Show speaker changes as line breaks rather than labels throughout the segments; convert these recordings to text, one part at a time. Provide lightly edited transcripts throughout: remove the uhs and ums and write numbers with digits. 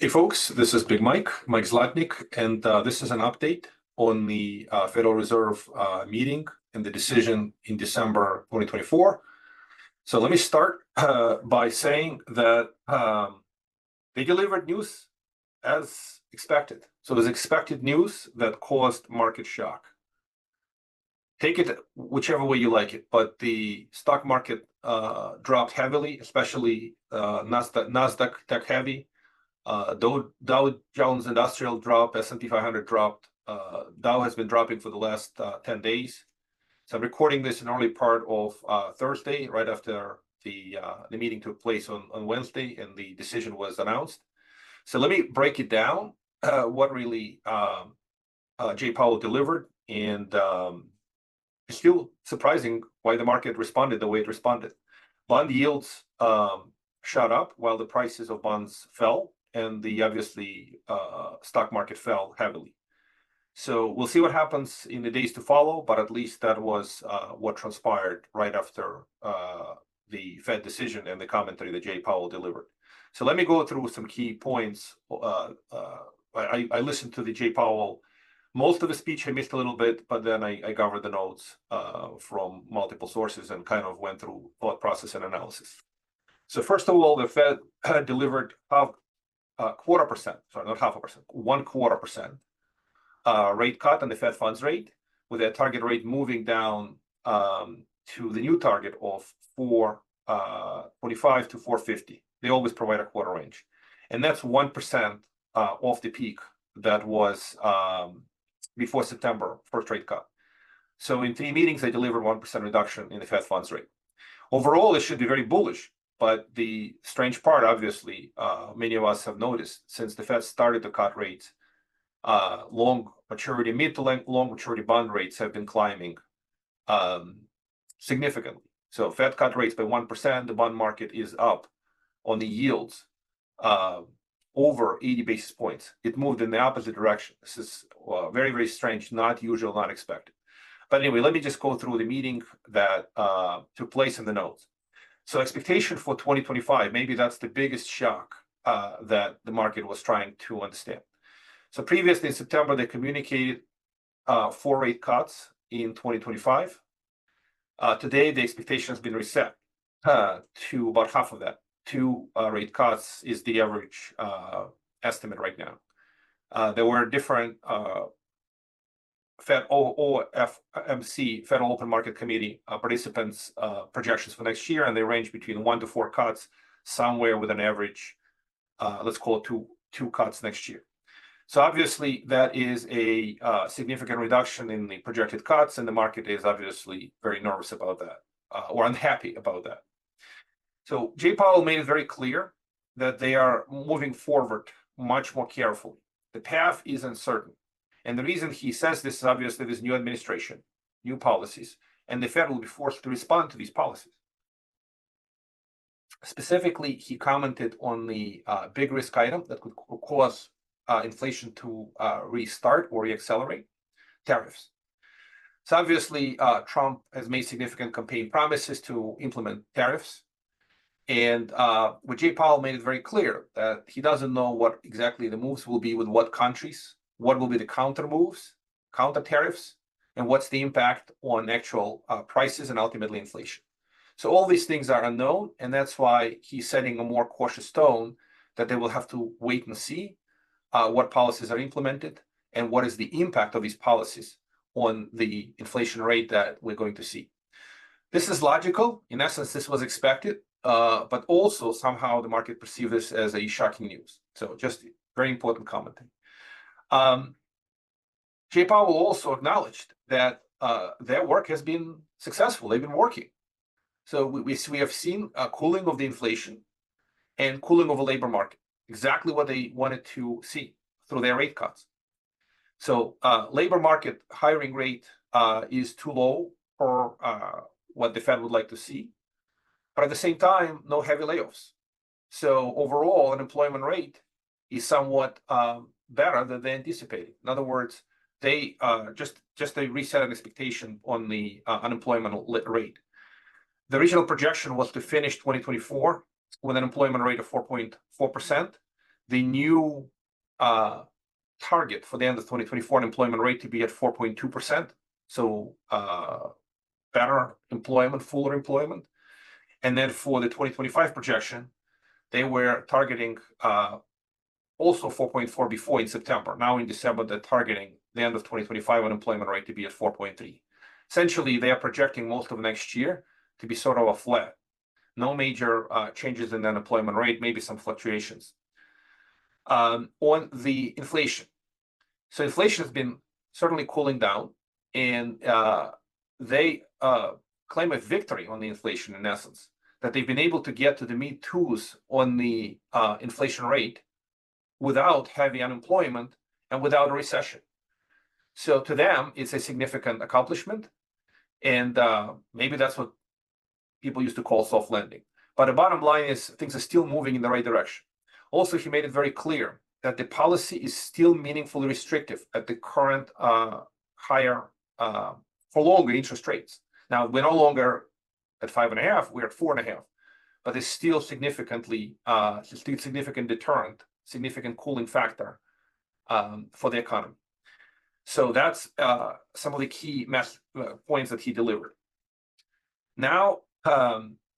Hey folks, this is Mike Zlatnik, and this is an update on the Federal Reserve meeting and the decision in December 2024. So let me start by saying that they delivered news as expected. So there's expected news that caused market shock. Take it whichever way you like it, but the stock market dropped heavily, especially Nasdaq tech heavy. Dow Jones Industrial dropped, S&P 500 dropped. Dow has been dropping for the last 10 days. So I'm recording this in early part of Thursday, right after the meeting took place on Wednesday and the decision was announced. So let me break it down, what really Jay Powell delivered, and it's still surprising why the market responded the way it responded. Bond yields shot up while the prices of bonds fell, and the obviously stock market fell heavily. So we'll see what happens in the days to follow, but at least that was what transpired right after the Fed decision and the commentary that Jay Powell delivered. So let me go through some key points. I listened to the Jay Powell, most of the speech I missed a little bit, but then I gathered the notes from multiple sources and kind of went through thought process and analysis. So first of all, the Fed delivered not 1/4% rate cut on the Fed funds rate, with their target rate moving down to the new target of 4.25 to 4.50. They always provide a quarter range, and that's 1% off the peak that was before September first rate cut. So in 3 meetings, they delivered 1% reduction in the Fed funds rate. Overall, it should be very bullish. But the strange part, obviously, many of us have noticed since the Fed started to cut rates, long maturity, mid to long maturity bond rates have been climbing significantly. So Fed cut rates by 1%, the bond market is up on the yields over 80 basis points. It moved in the opposite direction. This is very, very strange, not usual, not expected. But anyway, let me just go through the meeting that took place in the notes. So expectation for 2025, maybe that's the biggest shock that the market was trying to understand. So previously in September, they communicated 4 rate cuts in 2025. Today, the expectation has been reset to about half of that. 2 rate cuts is the average estimate right now. There were different Fed OFMC, Federal Open Market Committee participants' projections for next year, and they range between 1 to 4 cuts, somewhere with an average, let's call it two cuts next year. So obviously that is a significant reduction in the projected cuts, and the market is obviously very nervous about that or unhappy about that. So Jay Powell made it very clear that they are moving forward much more carefully. The path is uncertain. And the reason he says this is obviously this new administration, new policies, and the Fed will be forced to respond to these policies. Specifically, he commented on the big risk item that could cause inflation to restart or reaccelerate, tariffs. So obviously, Trump has made significant campaign promises to implement tariffs. And with Jay Powell made it very clear that he doesn't know what exactly the moves will be with what countries, what will be the counter moves, counter tariffs, and what's the impact on actual prices and ultimately inflation. So all these things are unknown, and that's why he's setting a more cautious tone that they will have to wait and see what policies are implemented and what is the impact of these policies on the inflation rate that we're going to see. This is logical. In essence, this was expected, but also somehow the market perceived this as a shocking news. So just very important commenting. Jay Powell also acknowledged that their work has been successful. They've been working. So we have seen a cooling of the inflation and cooling of the labor market, exactly what they wanted to see through their rate cuts. So labor market hiring rate is too low for what the Fed would like to see. But at the same time, no heavy layoffs. So overall, unemployment rate is somewhat better than they anticipated. In other words, they just a reset an expectation on the unemployment rate. The original projection was to finish 2024 with an unemployment rate of 4.4%. the new target for the end of 2024 unemployment rate to be at 4.2%. So better employment, fuller employment. And then for the 2025 projection, they were targeting also 4.4 before in September. Now in December, they're targeting the end of 2025 unemployment rate to be at 4.3. Essentially, they are projecting most of next year to be sort of a flat. No major changes in the unemployment rate, maybe some fluctuations. On the inflation. So inflation has been certainly cooling down, and they claim a victory on the inflation in essence, that they've been able to get to the mid-twos on the inflation rate without heavy unemployment and without a recession. So to them, it's a significant accomplishment, and maybe that's what people used to call soft landing. But the bottom line is things are still moving in the right direction. Also, he made it very clear that the policy is still meaningfully restrictive at the current higher, for longer interest rates. Now, we're no longer at 5.5, we're at 4.5, but it's still significantly, significant deterrent, significant cooling factor for the economy. So that's some of the key points that he delivered. Now,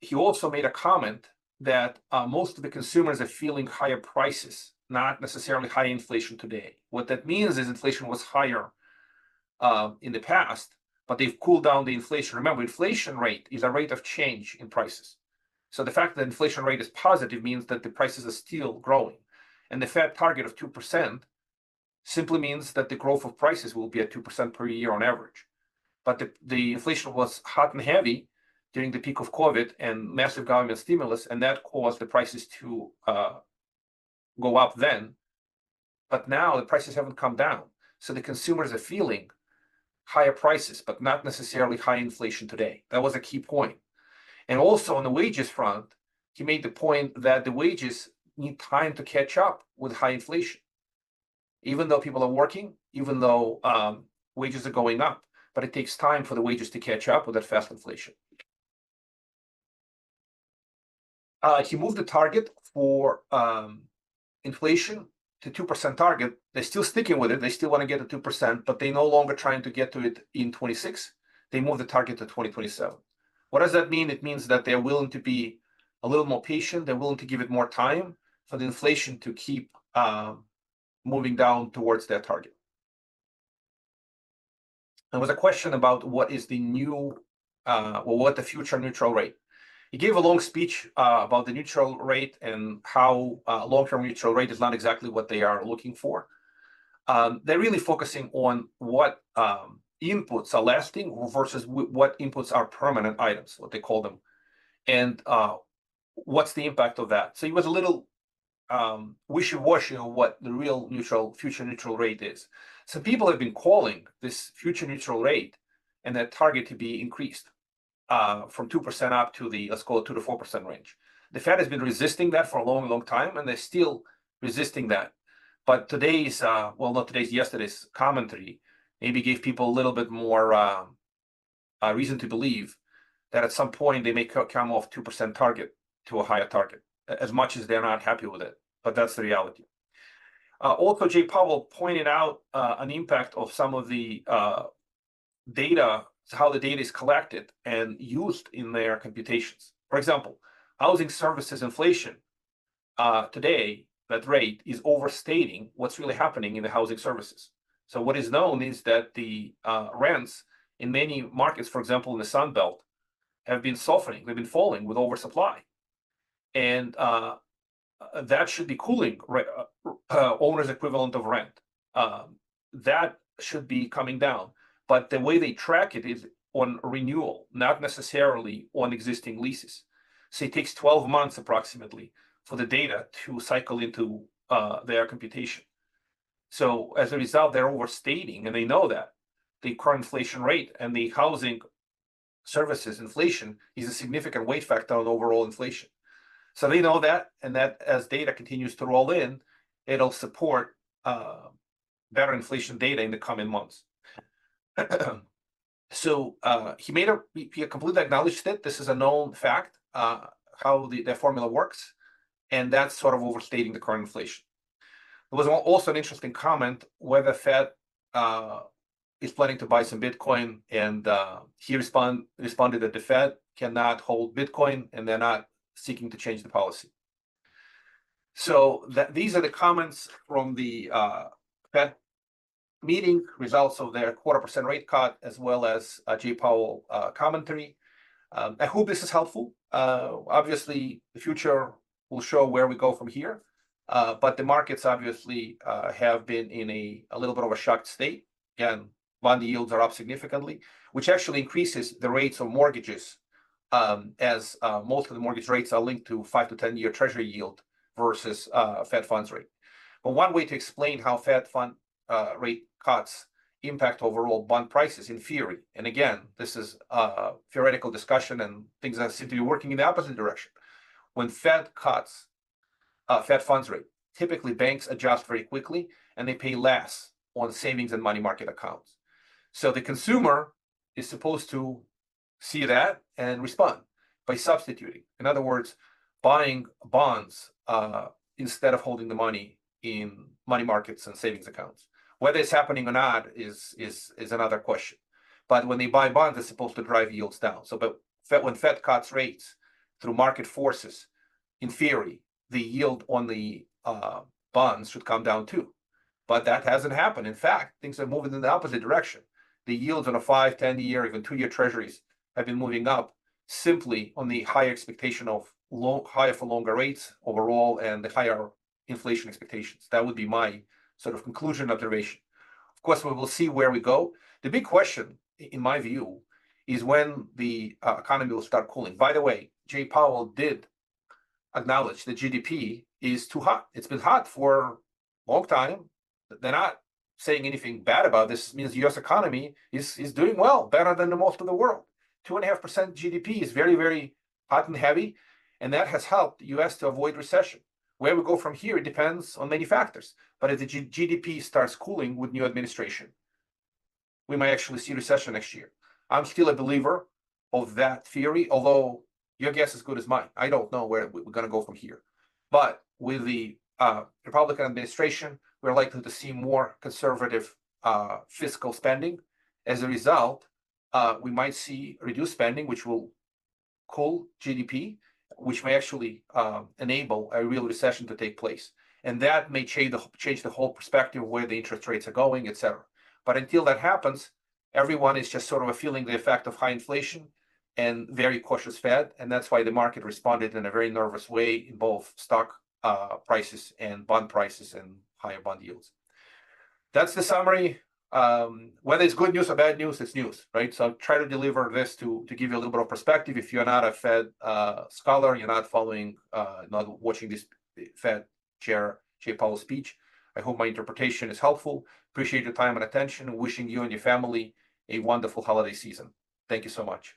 he also made a comment that most of the consumers are feeling higher prices, not necessarily high inflation today. What that means is inflation was higher in the past, but they've cooled down the inflation. Remember, inflation rate is a rate of change in prices. So the fact that the inflation rate is positive means that the prices are still growing. And the Fed target of 2% simply means that the growth of prices will be at 2% per year on average. But the inflation was hot and heavy during the peak of COVID and massive government stimulus, and that caused the prices to go up then. But now the prices haven't come down. So the consumers are feeling higher prices, but not necessarily high inflation today. That was a key point. And also on the wages front, he made the point that the wages need time to catch up with high inflation. Even though people are working, even though wages are going up, but it takes time for the wages to catch up with that fast inflation. He moved the target for inflation to 2% target. They're still sticking with it. They still want to get to 2%, but they're no longer trying to get to it in 26. They moved the target to 2027. What does that mean? It means that they're willing to be a little more patient. They're willing to give it more time for the inflation to keep moving down towards their target. There was a question about what is the new, what the future neutral rate. He gave a long speech about the neutral rate and how long-term neutral rate is not exactly what they are looking for. They're really focusing on what inputs are lasting versus what inputs are permanent items, what they call them, and what's the impact of that. So he was a little wishy-washy on what the real future neutral rate is. Some people have been calling this future neutral rate and that target to be increased from 2% up to the, let's call it 2 to 4% range. The Fed has been resisting that for a long, long time, and they're still resisting that. But today's, well, not today's, yesterday's commentary maybe gave people a little bit more reason to believe that at some point they may come off 2% target to a higher target, as much as they're not happy with it. But that's the reality. Also, Jay Powell pointed out an impact of some of the data, how the data is collected and used in their computations. For example, housing services inflation today, that rate is overstating what's really happening in the housing services. So what is known is that the rents in many markets, for example, in the Sun Belt, have been softening. They've been falling with oversupply. And that should be cooling owner's equivalent of rent. That should be coming down. But the way they track it is on renewal, not necessarily on existing leases. So it takes 12 months approximately for the data to cycle into their computation. So as a result, they're overstating, and they know that the current inflation rate and the housing services inflation is a significant weight factor on overall inflation. So they know that, and that as data continues to roll in, it'll support better inflation data in the coming months. So he completely acknowledged that this is a known fact, how their formula works, and that's sort of overstating the current inflation. There was also an interesting comment whether Fed is planning to buy some Bitcoin, and he responded that the Fed cannot hold Bitcoin, and they're not seeking to change the policy. So these are the comments from the Fed meeting, results of their 0.25% rate cut, as well as Jay Powell commentary. I hope this is helpful. Obviously, the future will show where we go from here, but the markets obviously have been in a little bit of a shocked state. Again, bond yields are up significantly, which actually increases the rates of mortgages, as most of the mortgage rates are linked to 5 to 10-year Treasury yield versus Fed funds rate. But one way to explain how Fed fund rate cuts impact overall bond prices in theory, and again, this is a theoretical discussion and things that seem to be working in the opposite direction. When Fed cuts Fed funds rate, typically banks adjust very quickly and they pay less on savings and money market accounts. So the consumer is supposed to see that and respond by substituting. In other words, buying bonds instead of holding the money in money markets and savings accounts. Whether it's happening or not is another question. But when they buy bonds, it's supposed to drive yields down. So, but when Fed cuts rates through market forces, in theory, the yield on the bonds should come down too. But that hasn't happened. In fact, things are moving in the opposite direction. The yields on a 5, 10-year, even 2-year treasuries have been moving up simply on the higher expectation of higher for longer rates overall and the higher inflation expectations. That would be my sort of conclusion observation. Of course, we will see where we go. The big question, in my view, is when the economy will start cooling. By the way, Jay Powell did acknowledge that GDP is too hot. It's been hot for a long time. They're not saying anything bad about this. It means the U.S. economy is doing well, better than the most of the world. 2.5% GDP is very, very hot and heavy, and that has helped the U.S. to avoid recession. Where we go from here, it depends on many factors. But if the GDP starts cooling with new administration, we might actually see recession next year. I'm still a believer of that theory, although your guess is as good as mine. I don't know where we're going to go from here. But with the Republican administration, we're likely to see more conservative fiscal spending. As a result, we might see reduced spending, which will cool GDP, which may actually enable a real recession to take place. And that may change the whole perspective of where the interest rates are going, et cetera. But until that happens, everyone is just sort of feeling the effect of high inflation and very cautious Fed. And that's why the market responded in a very nervous way in both stock prices and bond prices and higher bond yields. That's the summary. Whether it's good news or bad news, it's news, right? So I'll try to deliver this to give you a little bit of perspective. If you're not a Fed scholar, you're not following, not watching this Fed Chair Jay Powell speech, I hope my interpretation is helpful. Appreciate your time and attention. Wishing you and your family a wonderful holiday season. Thank you so much.